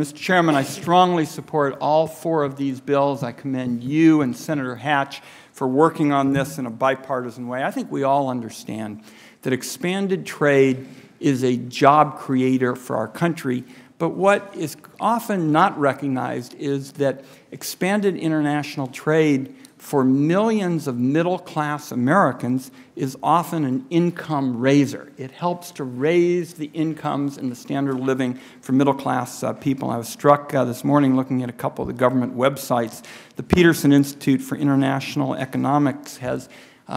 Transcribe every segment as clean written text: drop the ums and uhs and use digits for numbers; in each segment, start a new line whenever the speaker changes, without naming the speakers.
Mr. Chairman, I strongly support all 4 of these bills. I commend you and Senator Hatch for working on this in a bipartisan way. I think we all understand that expanded trade is a job creator for our country, but what is often not recognized is that expanded international trade for millions of middle-class Americans is often an income raiser. It helps to raise the incomes and the standard of living for middle-class people. I was struck this morning looking at a couple of the government websites. The Peterson Institute for International Economics has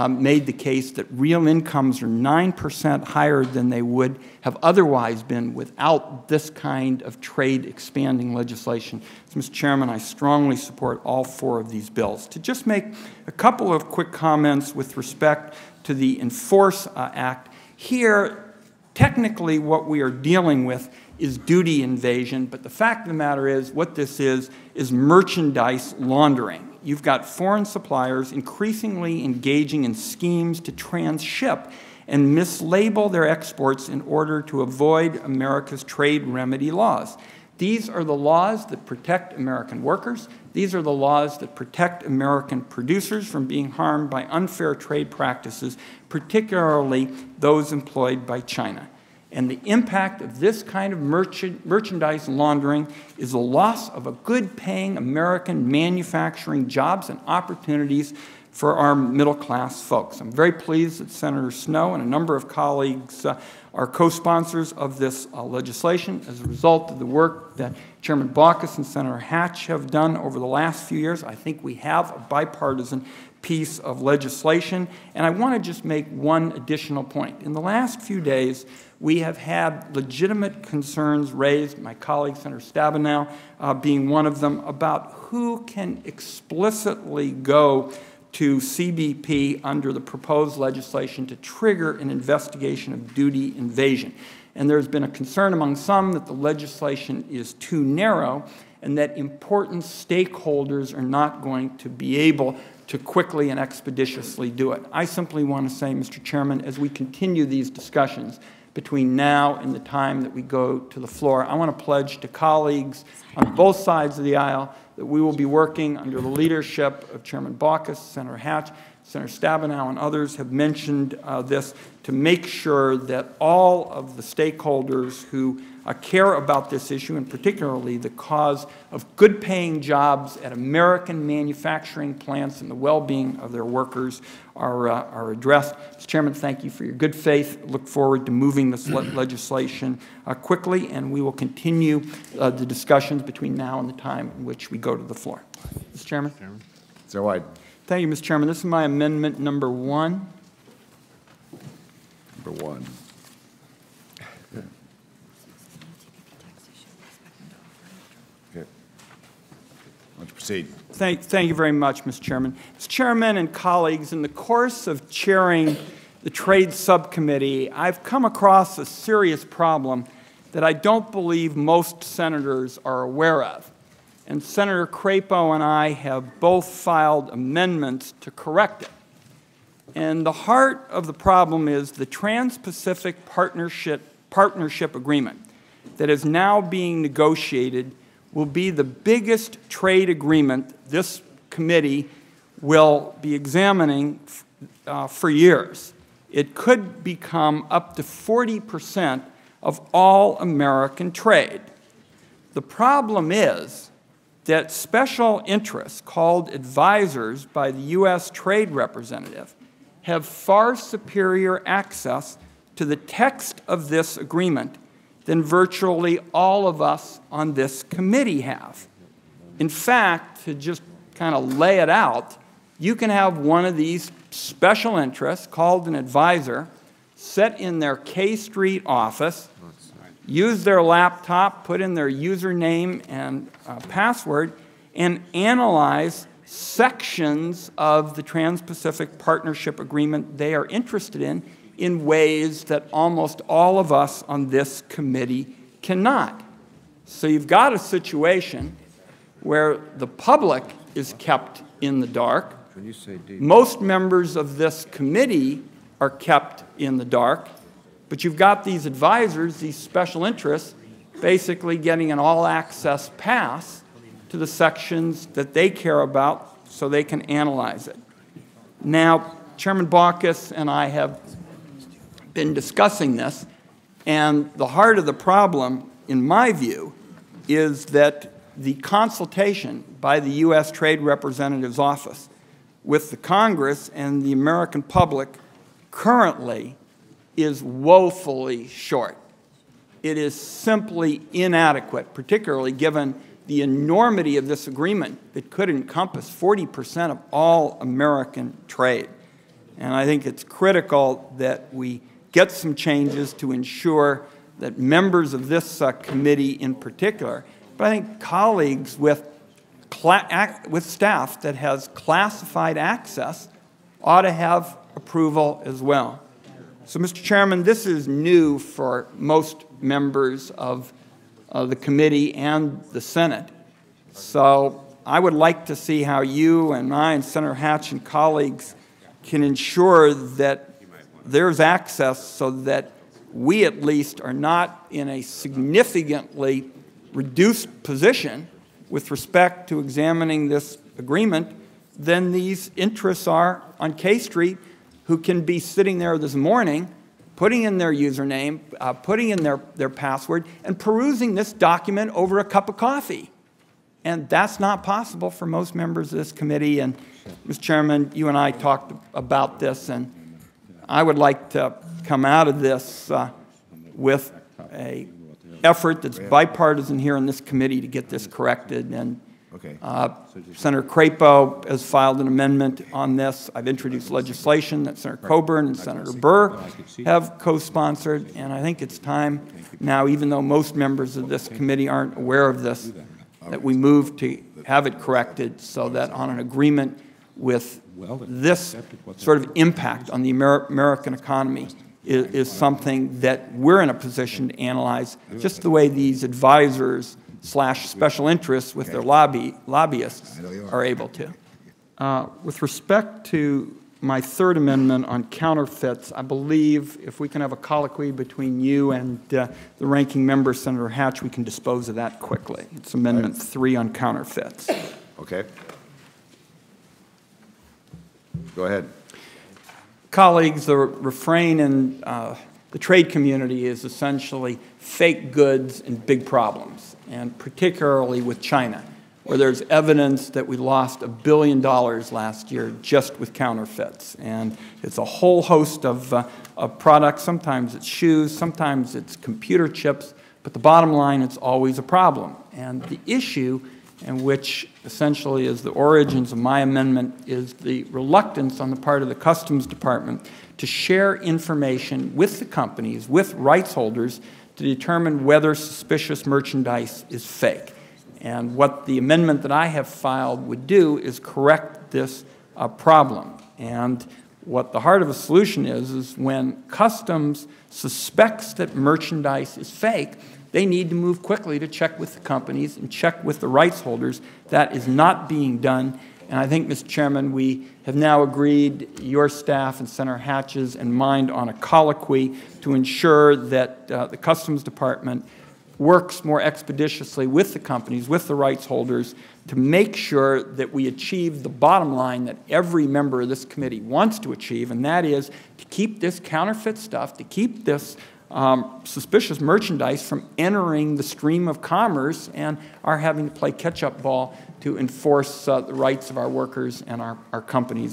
made the case that real incomes are 9% higher than they would have otherwise been without this kind of trade expanding legislation. So, Mr. Chairman, I strongly support all 4 of these bills. To just make a couple of quick comments with respect to the Enforce Act, here, technically what we are dealing with is duty invasion, but the fact of the matter is what this is merchandise laundering. You've got foreign suppliers increasingly engaging in schemes to transship and mislabel their exports in order to avoid America's trade remedy laws. These are the laws that protect American workers. These are the laws that protect American producers from being harmed by unfair trade practices, particularly those employed by China. And the impact of this kind of merchandise laundering is the loss of a good-paying American manufacturing jobs and opportunities for our middle-class folks. I'm very pleased that Senator Snowe and a number of colleagues are co-sponsors of this legislation as a result of the work that Chairman Baucus and Senator Hatch have done over the last few years. I think we have a bipartisan piece of legislation. And I want to just make one additional point. In the last few days, we have had legitimate concerns raised, my colleague Senator Stabenow being one of them, about who can explicitly go to CBP under the proposed legislation to trigger an investigation of duty invasion. And there's been a concern among some that the legislation is too narrow and that important stakeholders are not going to be able to quickly and expeditiously do it. I simply want to say, Mr. Chairman, as we continue these discussions between now and the time that we go to the floor, I want to pledge to colleagues on both sides of the aisle that we will be working under the leadership of Chairman Baucus, Senator Hatch, Senator Stabenow, and others have mentioned this, to make sure that all of the stakeholders who care about this issue, and particularly the cause of good-paying jobs at American manufacturing plants and the well-being of their workers are addressed. Mr. Chairman, thank you for your good faith. I look forward to moving this legislation quickly, and we will continue the discussions between now and the time in which we go to the floor. Mr. Chairman.
Sir Wyden.
Thank you, Mr. Chairman. This is my amendment number 1.
Number 1. Okay. Why don't you proceed?
Thank you very much, Mr. Chairman. Mr. Chairman and colleagues, in the course of chairing the Trade Subcommittee, I've come across a serious problem that I don't believe most senators are aware of. And Senator Crapo and I have both filed amendments to correct it. And the heart of the problem is the Trans-Pacific Partnership Agreement that is now being negotiated will be the biggest trade agreement this committee will be examining for years. It could become up to 40% of all American trade. The problem is that special interests called advisors by the U.S. Trade Representative have far superior access to the text of this agreement than virtually all of us on this committee have. In fact, to just kind of lay it out, you can have one of these special interests called an advisor sit in their K Street office, use their laptop, put in their username and password, and analyze sections of the Trans-Pacific Partnership Agreement they are interested in ways that almost all of us on this committee cannot. So you've got a situation where the public is kept in the dark. Most members of this committee are kept in the dark. But you've got these advisors, these special interests, basically getting an all-access pass to the sections that they care about so they can analyze it. Now, Chairman Baucus and I have been discussing this, and the heart of the problem, in my view, is that the consultation by the U.S. Trade Representative's Office with the Congress and the American public currently is woefully short. It is simply inadequate, particularly given the enormity of this agreement that could encompass 40% of all American trade. And I think it's critical that we get some changes to ensure that members of this committee in particular, but I think colleagues with staff that has classified access ought to have approval as well. So, Mr. Chairman, this is new for most members of the committee and the Senate. So I would like to see how you and I and Senator Hatch and colleagues can ensure that there's access so that we at least are not in a significantly reduced position with respect to examining this agreement than these interests are on K Street, who can be sitting there this morning, putting in their username, putting in their password, and perusing this document over a cup of coffee. And that's not possible for most members of this committee. And, Mr. Chairman, you and I talked about this, and I would like to come out of this with an effort that's bipartisan here in this committee to get this corrected. And Senator Crapo has filed an amendment on this. I've introduced legislation that Senator Coburn and Senator Burr have co-sponsored, and I think it's time now, even though most members of this committee aren't aware of this, that we move to have it corrected so that on an agreement with this sort of impact on the American economy is something that we're in a position to analyze, just the way these advisors / special interests with their lobbyists are able to. With respect to my third amendment on counterfeits, I believe if we can have a colloquy between you and the ranking member, Senator Hatch, we can dispose of that quickly. It's Amendment 3 on counterfeits.
Okay. Go ahead.
Colleagues, the refrain in the trade community is essentially fake goods and big problems, and particularly with China, where there's evidence that we lost $1 billion last year just with counterfeits. And it's a whole host of products. Sometimes it's shoes, sometimes it's computer chips, but the bottom line, it's always a problem. And the issue, and which essentially is the origins of my amendment, is the reluctance on the part of the Customs Department to share information with the companies, with rights holders, to determine whether suspicious merchandise is fake. And what the amendment that I have filed would do is correct this problem. And what the heart of the solution is when Customs suspects that merchandise is fake, they need to move quickly to check with the companies and check with the rights holders. That is not being done. And I think, Mr. Chairman, we have now agreed, your staff and Senator Hatch's and mine, on a colloquy to ensure that the Customs Department works more expeditiously with the companies, with the rights holders, to make sure that we achieve the bottom line that every member of this committee wants to achieve, and that is to keep this counterfeit stuff, to keep this suspicious merchandise from entering the stream of commerce and our having to play catch-up ball to enforce the rights of our workers and our companies